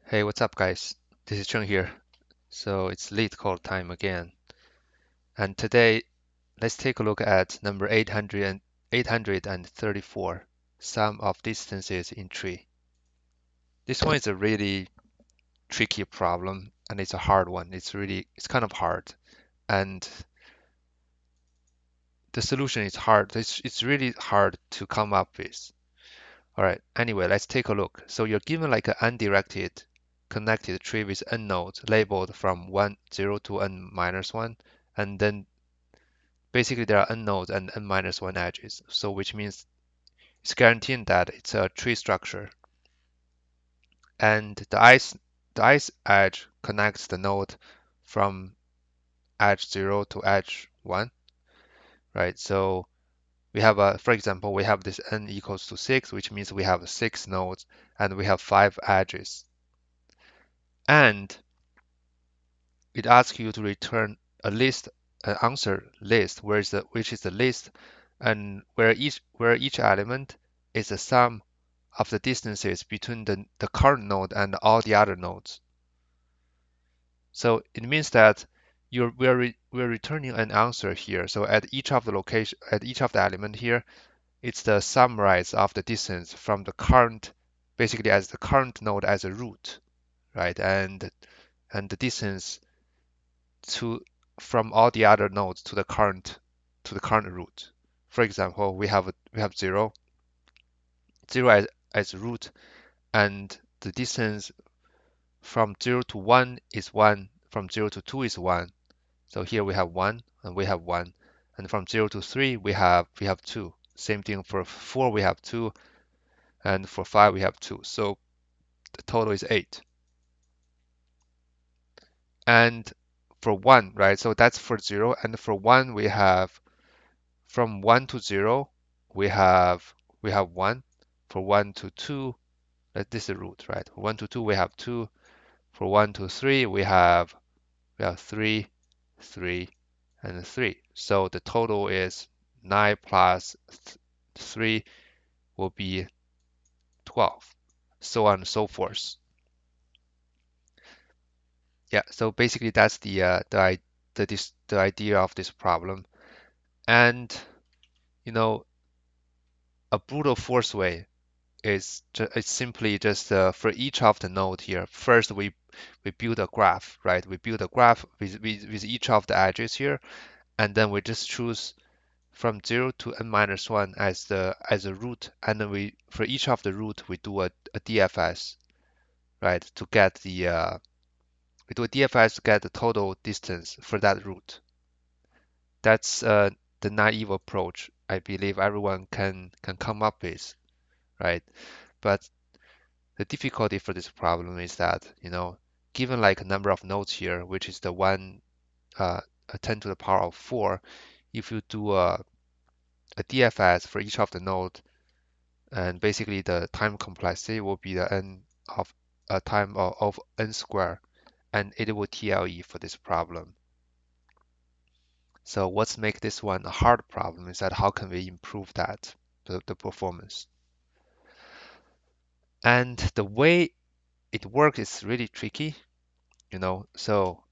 Hey, what's up, guys? This is Chung here. So it's LeetCode time again. And today, let's take a look at number 834, sum of distances in tree. This one is a really tricky problem, and it's a hard one. It's kind of hard. And the solution is hard. It's really hard to come up with. All right, anyway, let's take a look. So you're given like an undirected connected tree with n nodes labeled from 1, 0 to n minus 1, and then basically there are n nodes and n minus 1 edges. So which means it's guaranteeing that it's a tree structure. And the ice edge connects the node from edge 0 to edge 1, right? So we have for example, we have this n equals to 6, which means we have 6 nodes and we have 5 edges. And it asks you to return a list, an answer list, which is the list, and where each element is the sum of the distances between the current node and all the other nodes. So it means that we're returning an answer here. So at each of the element here, it's the summarize of the distance from the current, basically as the current node as a root, right? And the distance to from all the other nodes to the current root. For example, we have 0, 0 as root, and the distance from 0 to 1 is 1, from 0 to 2 is 1. So here we have 1 and we have 1. And from 0 to 3 we have 2. Same thing for 4 we have 2, and for 5 we have 2. So the total is 8. And for 1, right? So that's for 0, and for 1 we have from 1 to 0 we have 1. For 1 to 2, this is a root, right? For 1 to 2 we have 2. For 1 to 3 we have 3, 3, and 3. So the total is 9 plus 3 will be 12, so on and so forth. Yeah, so basically that's the idea of this problem. And you know, a brute force way it's simply just for each of the node here. First, we build a graph, right? We build a graph with each of the edges here, and then we just choose from 0 to n minus 1 as a root, and then we for each of the root we do a DFS, right? To get we do a DFS to get the total distance for that root. That's the naive approach I believe everyone can come up with, right? But the difficulty for this problem is that, given like a number of nodes here, which is the a 10 to the power of 4, if you do a DFS for each of the node, and basically the time complexity will be the n of a time of n square, and it will TLE for this problem. So what's make this one a hard problem is that how can we improve that, the performance? And the way it works is really tricky, so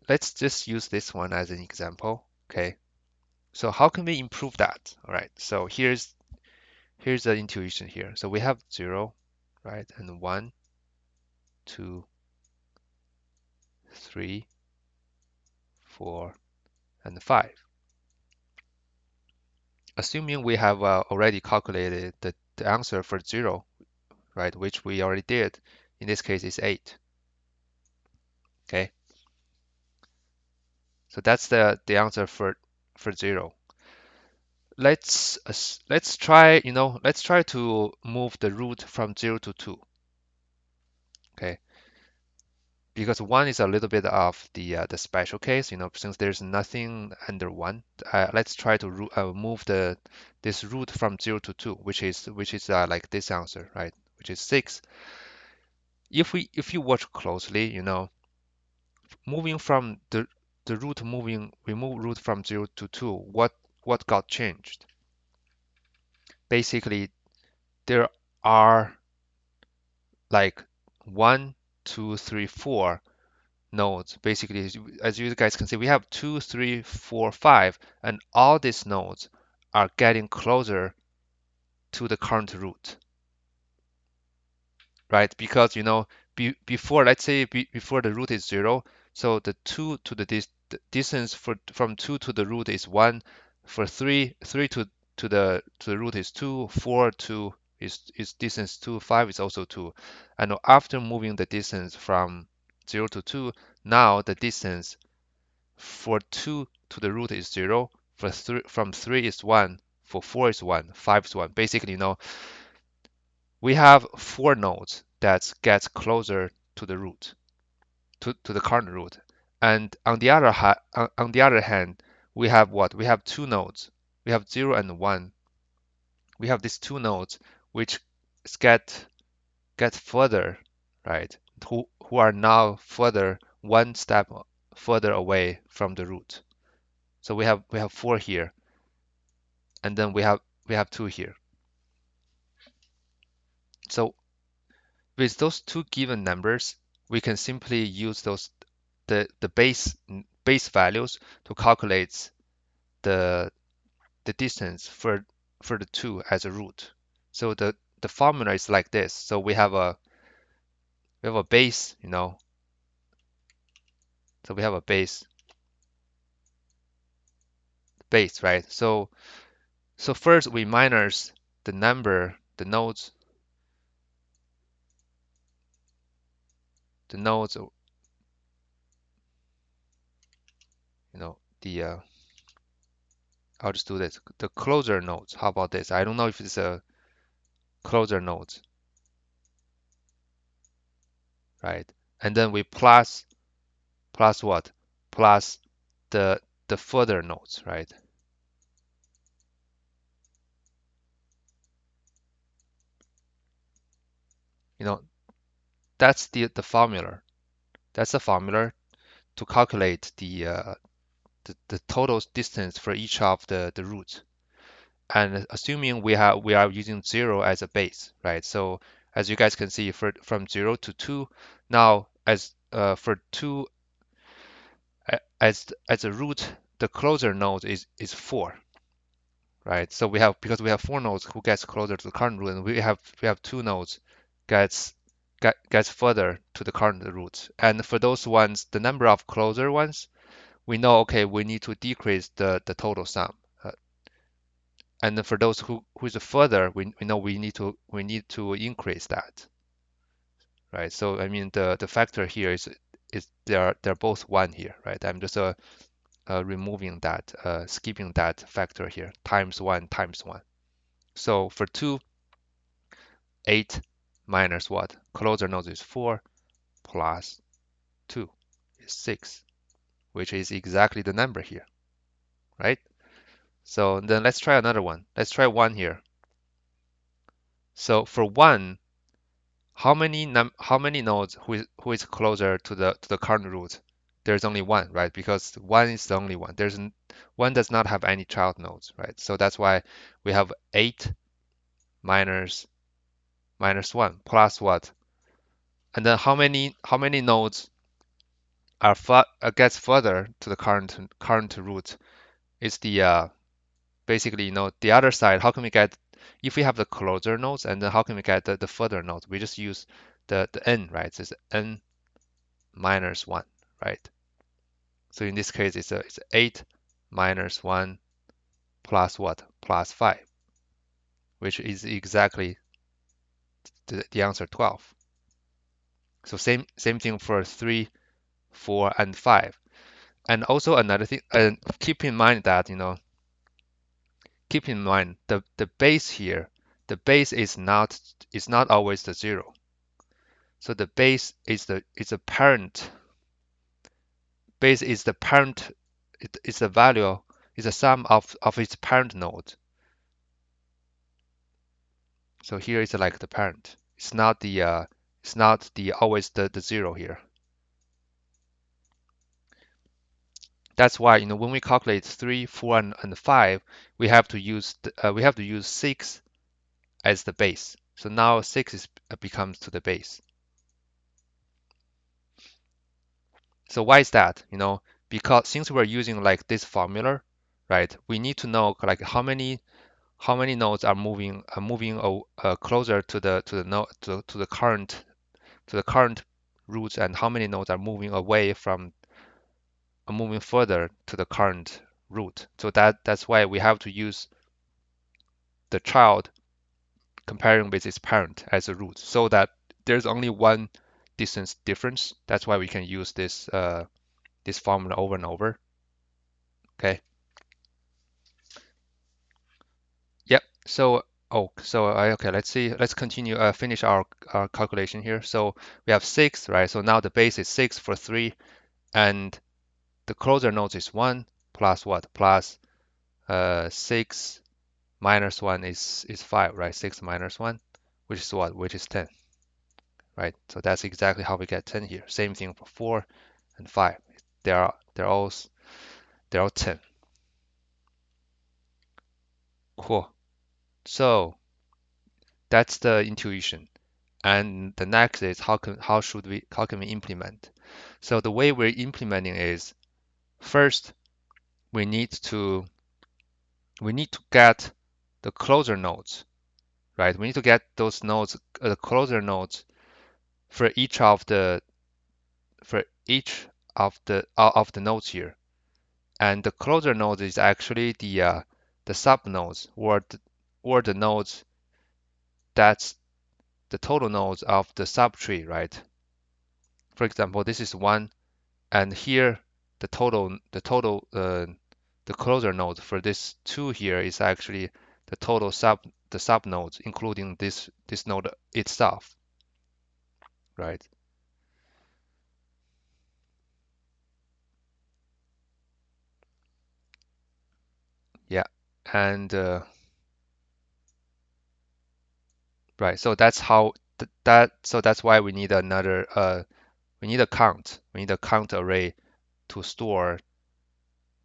let's just use this one as an example. Okay, so how can we improve that? All right, so here's the intuition here. So we have 0, right, and 1, 2, 3, 4, and 5. Assuming we have already calculated the answer for 0, right, which we already did. In this case, it's 8. Okay, so that's the answer for 0. Let's try to move the root from 0 to 2. Okay, because 1 is a little bit of the special case, since there's nothing under 1. Let's try to move this root from 0 to 2, which is like this answer, right, which is 6. If you watch closely, moving from the root moving we move root from 0 to 2, what got changed? Basically, there are like 1, 2, 3, 4 nodes. Basically, as you guys can see, we have 2, 3, 4, 5, and all these nodes are getting closer to the current root, right? Because before, let's say before the root is 0, so the 2 to the distance from 2 to the root is 1. For 3 to the root is 2. 4 to is distance 2. 5 is also 2. And after moving the distance from 0 to 2, now the distance for 2 to the root is 0. For 3 from 3 is 1. For 4 is 1. 5 is 1. Basically, we have 4 nodes that gets closer to the root, to the current root. And on the other hand, we have what? We have 2 nodes. We have 0 and 1. We have these 2 nodes which get further, right? Who are now further, one step further away from the root. So we have 4 here, and then we have 2 here. So with those two given numbers, we can simply use the base values to calculate the the distance for the two as a root. So the formula is like this. So we have a base, so we have a base, right? So first we minus the number, the nodes, the I'll just do this. The closer nodes. How about this? I don't know if it's a closer nodes, right? And then we plus what? Plus the the further nodes, right? You know, that's the formula. That's the formula to calculate the total distance for each of the roots. And assuming we are using 0 as a base, right? So as you guys can see, from 0 to 2, now as for 2 as a root, the closer node is 4, right? So because we have 4 nodes who gets closer to the current root, and we have 2 nodes gets gets further to the current root. And for those ones, the number of closer ones, we know, okay, we need to decrease the total sum. And then for those who is further, we know we need to increase that, right? So I mean the factor here is they're both 1 here, right? I'm just removing that, skipping that factor here, times 1 times 1. So for 2, 8 minus what? Closer node is 4 plus 2 is 6, which is exactly the number here, right? So then let's try another one. Let's try 1 here. So for 1, how many nodes who is closer to the current root? There's only 1, right? Because 1 is the only one. 1 does not have any child nodes, right? So that's why we have 8 minus 1 plus what? And then how many nodes gets further to the current root? Is the basically the other side. How can we get, if we have the closer nodes, and then how can we get the further nodes? We just use the n, right? So it's n minus 1, right? So in this case, it's 8 minus 1 plus what? Plus 5, which is exactly the answer, 12. So same thing for 3, 4, and 5. And also another thing, keep in mind that, keep in mind the base here, the base is not always the 0. So the base is a parent. Base is the parent. It's the value, is the sum of its parent node. So here is like the parent. It's not the always the 0 here. That's why when we calculate 3, 4, and 5, we have to use 6 as the base. So now 6 becomes to the base. So why is that? Because since we're using like this formula, right? We need to know like how many nodes are moving closer to the node to the current routes, and how many nodes are moving away from moving further to the current route. So that's why we have to use the child comparing with its parent as a root, so that there's only one distance difference. That's why we can use this formula over and over. Okay. Yep. So okay. Let's see. Let's continue. Finish our calculation here. So we have 6, right? So now the base is 6 for 3, and the closer node is 1 plus what? Plus 6 minus 1 is 5, right? 6 minus 1, which is what? Which is 10, right? So that's exactly how we get 10 here. Same thing for 4 and 5. They're all 10. Cool. So that's the intuition. And the next is how can we implement? So the way we're implementing is, first we need to we need to get the closer nodes, right? We need to get those nodes, the closer nodes for each of the nodes here. And the closer node is actually the sub nodes, or the nodes that's the total nodes of the subtree, right? For example, this is 1, and here the closer node for this 2 here is actually the sub nodes, including this node itself, right? Yeah, and right. So that's how that's why we need a count. We need a count array to store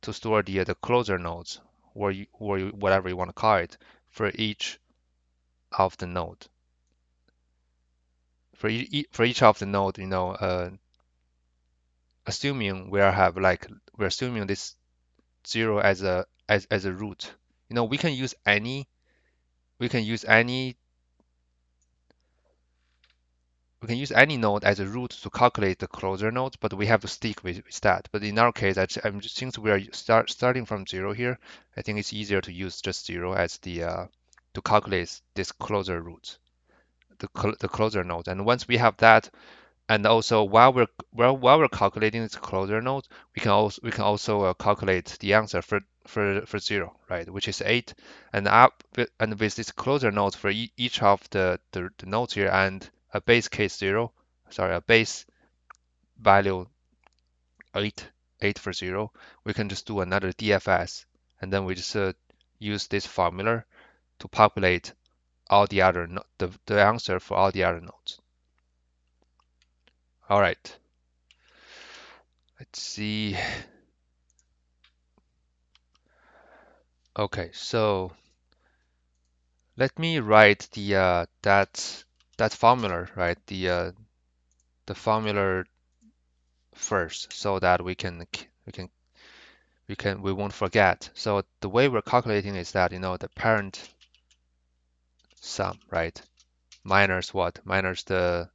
the closer nodes, whatever you want to call it, for each of the node. For each of the node, assuming we're assuming this 0 as a root. We can use any we can use any we can use any node as a root to calculate the closer nodes, but we have to stick with that. But in our case, since we are starting from 0 here, I think it's easier to use just 0 as the to calculate this closer root, the closer node. And once we have that, and also while we're calculating this closer node, we can also calculate the answer for 0, right? Which is 8, and with this closer node for each of the nodes here, and a base case 0, sorry, a base value 8, 8 for 0, we can just do another DFS, and then we just use this formula to populate all the other the answer for all the other nodes. All right, let's see. Okay, so let me write that formula, right? The formula first, so that we won't forget. So the way we're calculating is that, the parent sum, right? Minus what? Minus the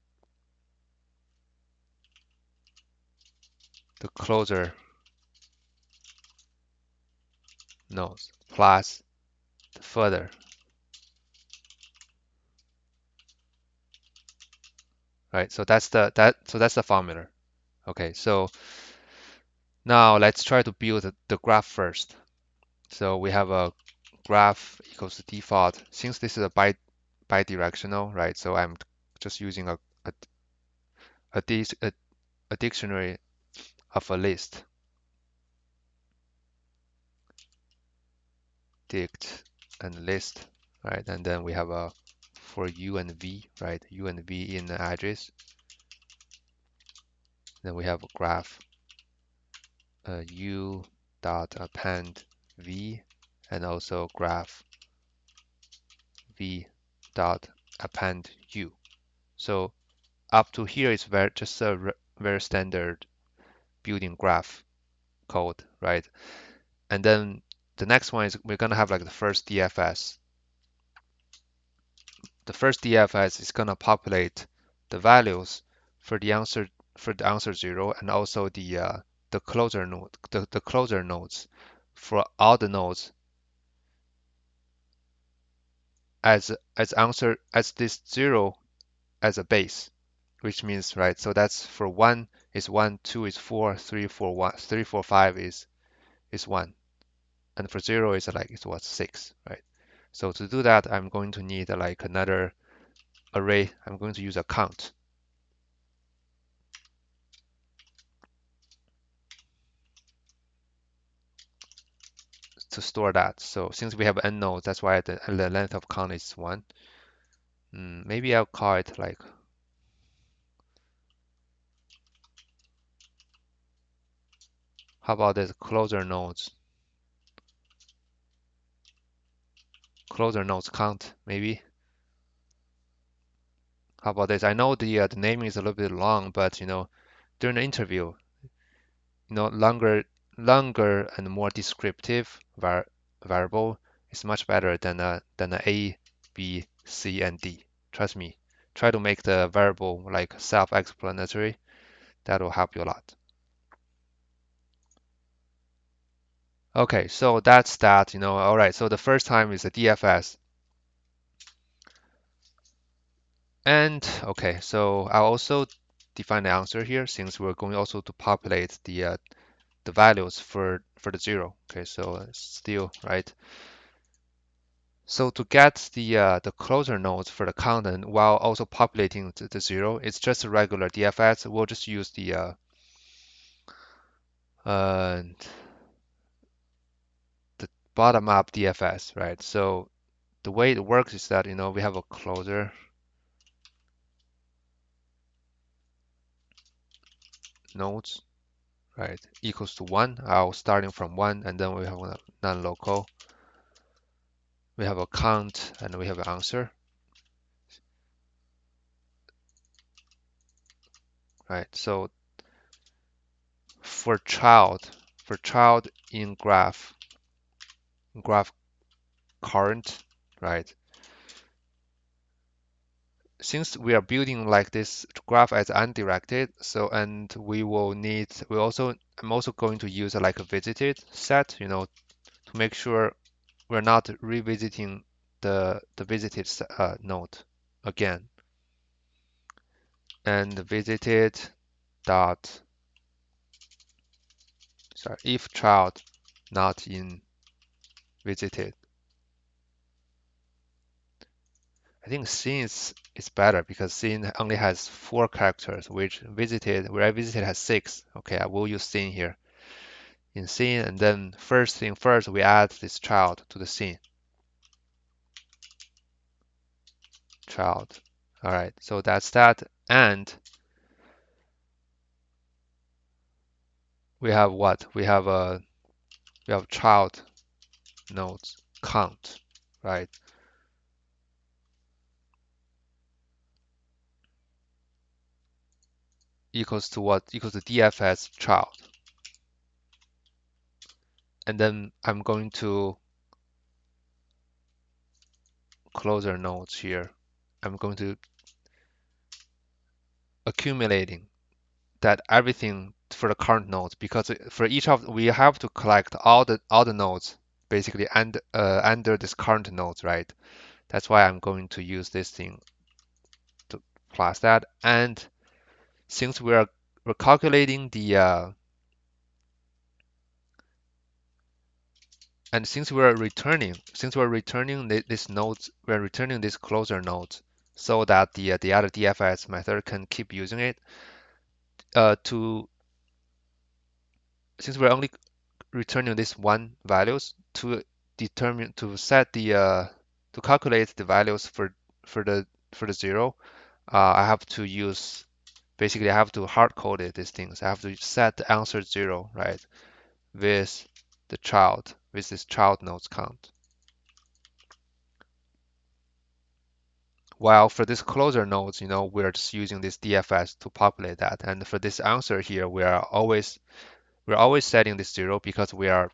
closer nodes plus the further, right? So that's the formula. Okay, so now let's try to build the graph first. So we have a graph equals to default. Since this is a bidirectional, right? So I'm just using a dictionary of a list, dict and list, right? And then we have a for u and v, right? U and v in the address. Then we have a graph u dot append v, and also graph v dot append u. So up to here is just a very standard building graph code, right? And then the next one is we're gonna have like the first DFS. The first DFS is gonna populate the values for the answer 0 and also the closer node the closer nodes for all the nodes as this 0 as a base, which means right. So that's for 1 is 1, 2 is 4, 3, 4, 1, 3, 4, 5 is 1, and for 0 is like it's what 6, right? So to do that, I'm going to need like another array. I'm going to use a count to store that. So since we have n nodes, that's why the length of count is 1. Maybe I'll call it like, how about this closer nodes count maybe. How about this? I know the naming is a little bit long, but during the interview, longer and more descriptive variable is much better than a, b, c, and d. Trust me. Try to make the variable like self-explanatory. That will help you a lot. Okay, so that's that. All right. So the first time is a DFS, and okay. So I'll also define the answer here since we're going also to populate the values for the 0. Okay, so still right. So to get the closer nodes for the content while also populating the 0, it's just a regular DFS. We'll just use uh, the bottom up DFS, right? So the way it works is that we have a closer nodes, right, equals to 1. I'll starting from 1, and then we have a non-local. We have a count, and we have an answer, right? So for child in graph current, right? Since we are building like this graph as undirected, so and I'm also going to use like a visited set, to make sure we're not revisiting the visited node again. And visited dot, sorry, if child not in visited. I think scene is better because scene only has 4 characters, which where I visited has 6. Okay, I will use scene here in scene, and then first thing first, we add this child to the scene. Child. All right, so that's that. And we have what? We have child nodes count, right? Equals to what? Equals to DFS child. And then I'm going to closer nodes here. I'm going to accumulating that everything for the current nodes because for each of we have to collect all the nodes basically under this current nodes, right? That's why I'm going to use this thing to plus that. And since we're calculating and since we're returning this nodes, we're returning this closer nodes so that the other DFS method can keep using it to since we're only returning this one values to set to calculate the values for the for the 0. I have to use basically I have to hard code it these things. I have to set the answer 0, right, with this child nodes count, while for this closer nodes, we're just using this DFS to populate that. And for this answer here, we're always setting this 0 because we're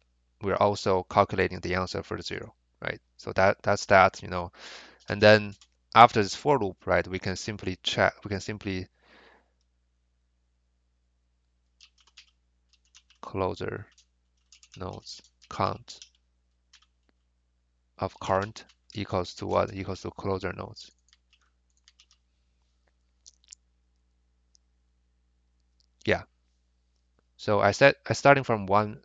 also calculating the answer for the 0, right? So that's that. And then after this for loop, right, we can simply closer nodes count of current equals to what? Equals to closer nodes. Yeah. So I started from one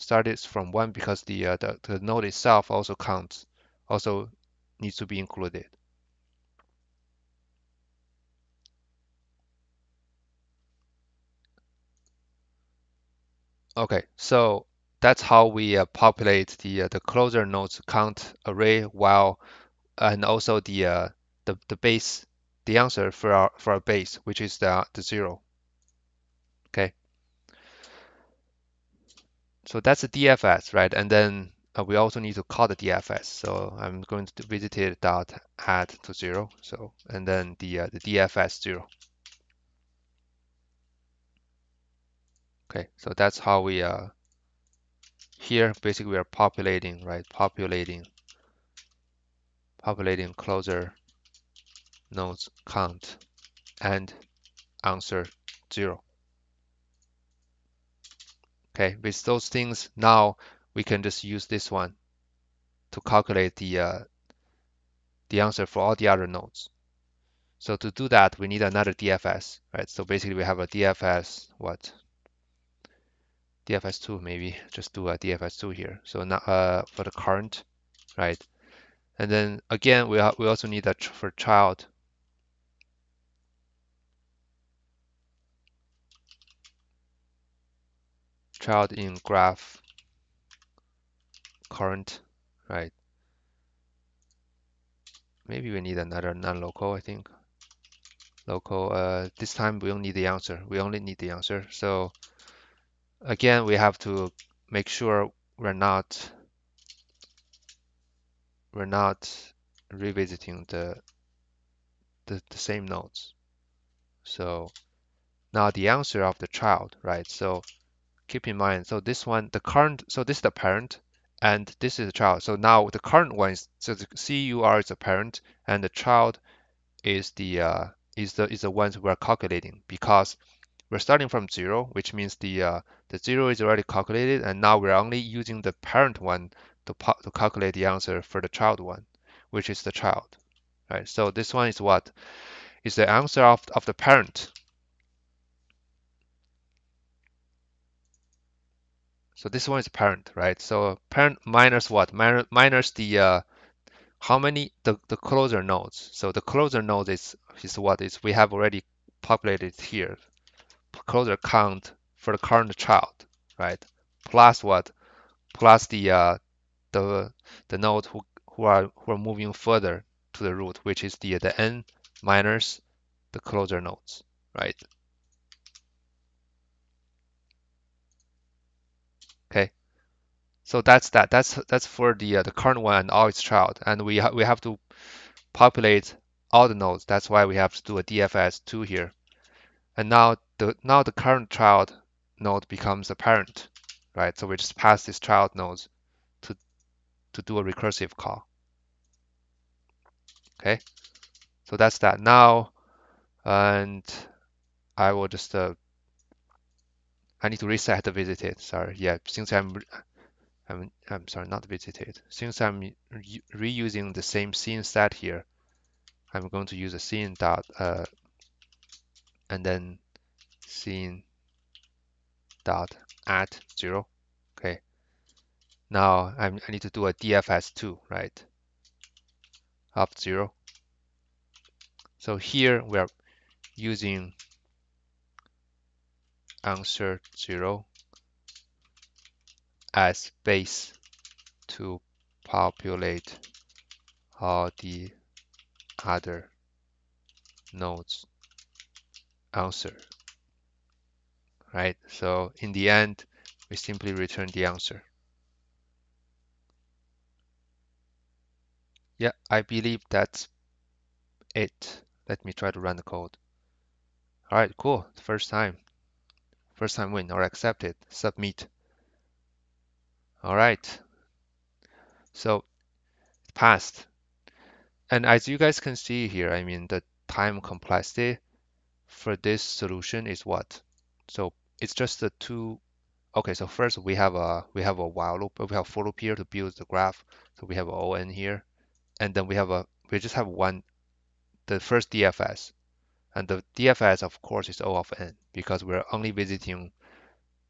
because the node itself also counts, also needs to be included. Okay, so that's how we populate the closer nodes count array while and also the base, the answer for our base, which is the 0. Okay, so that's the DFS, right? And then we also need to call the DFS. So I'm going to visit it dot add to 0. So and then the DFS 0. Okay, so that's how we here basically we are populating, right? Populating closer nodes count and answer 0. Okay, with those things now we can just use this one to calculate the answer for all the other nodes. So to do that, we need another DFS, right? So basically we have a DFS, what? DFS2 maybe, just do a DFS2 here. So now for the current, right? And then again, we also need that for child in graph current, right? Maybe we need another non-local, I think. Local, this time we don't need the answer. We only need the answer. So again, we have to make sure we're not revisiting the same nodes. So now the answer of the child, right? So keep in mind, so this one, the current, so this is the parent and this is the child. So now the current one is, so the CUR is the parent and the child is the ones we're calculating because we're starting from 0, which means the 0 is already calculated, and now we're only using the parent one to calculate the answer for the child one, which is the child, right? So this one is what? Is the answer of the parent. So this one is parent, right? So parent minus what? Minus the how many the closer nodes. So the closer node is what is we have already populated here. Closer count for the current child, right? Plus what? Plus the the node who are moving further to the root, which is the n minus the closer nodes, right? Okay, so that's that. That's for the current one and all its child, and we have to populate all the nodes. That's why we have to do a DFS2 here. And now the current child node becomes a parent, right? So we just pass this child nodes to to do a recursive call. Okay, so that's that. Now, and I will just I need to reset the visited. Sorry, yeah, since I'm sorry, not visited. Since I'm reusing the same scene set here, I'm going to use a scene dot and then scene dot add 0. Okay, now I need to do a DFS2, right? Of 0. So here we are using answer 0 as base to populate all the other nodes answer, right? So in the end, we simply return the answer. Yeah, I believe that's it. Let me try to run the code. All right, cool. First time win. Or accepted. Submit. All right, so passed. And as you guys can see here, I mean, the time complexity for this solution is what? So it's just the two. Okay, so first we have a while loop, we have for loop here to build the graph. So we have O n here, and then we just have one, the first DFS, and the DFS of course is O of n because we're only visiting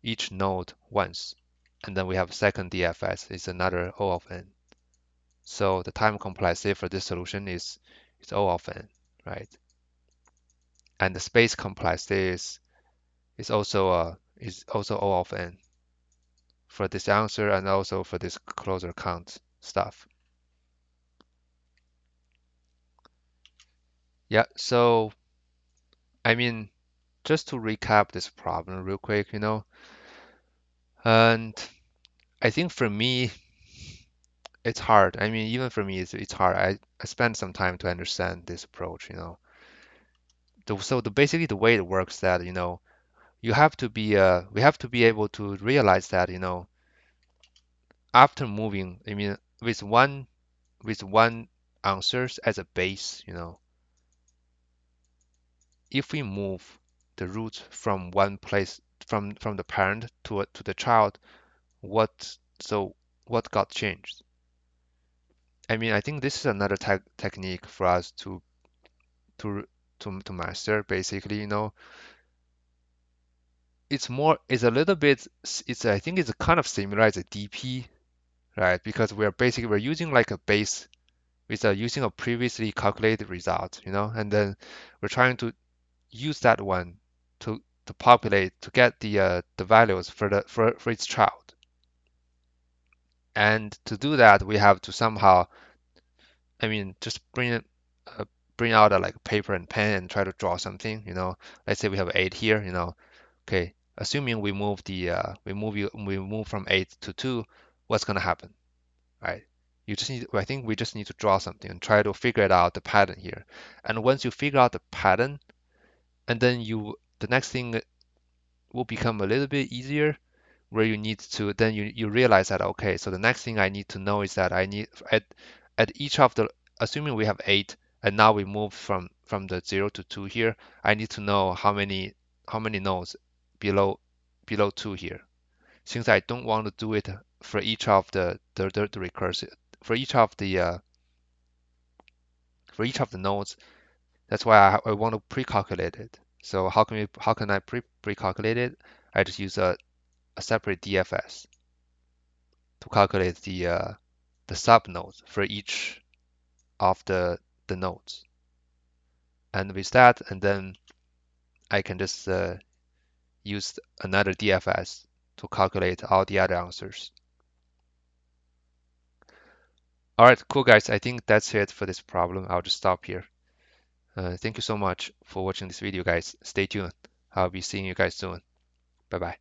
each node once, and then we have second DFS is another O of n. So the time complexity for this solution is O of n, right? And the space complexity is also O of n for this answer and also for this closer count stuff. Yeah, so I mean, just to recap this problem real quick, and I think for me, it's hard. I mean, even for me, it's hard. I spent some time to understand this approach. So basically the way it works that, we have to be able to realize that, after moving, I mean, with one answers as a base, if we move the root from one place from the parent to the child, what got changed? I mean, I think this is another technique for us to to master. Basically, it's a little bit, I think it's kind of similar as a DP, right? Because we're using like a base with using a previously calculated result, and then we're trying to use that one to populate to get the values for its child. And to do that, we have to somehow, I mean, just bring out a like paper and pen and try to draw something. Let's say we have 8 here. Okay, assuming we move from 8 to 2, what's gonna happen, right? I think we just need to draw something and try to figure it out the pattern here. And once you figure out the pattern, and then the next thing will become a little bit easier, where you need to then you realize that, okay, so the next thing I need to know is that I need at each of the, assuming we have 8 and now we move from the 0 to 2 here, I need to know how many nodes below 2 here, since I don't want to do it for each of the recursive for each of the nodes. That's why I want to pre-calculate it. So how can I pre-calculate it? I just use a separate DFS to calculate the sub nodes for each of the nodes. And with that, and then I can just use another DFS to calculate all the other answers. All right, cool guys. I think that's it for this problem. I'll just stop here. Thank you so much for watching this video, guys. Stay tuned. I'll be seeing you guys soon. Bye bye.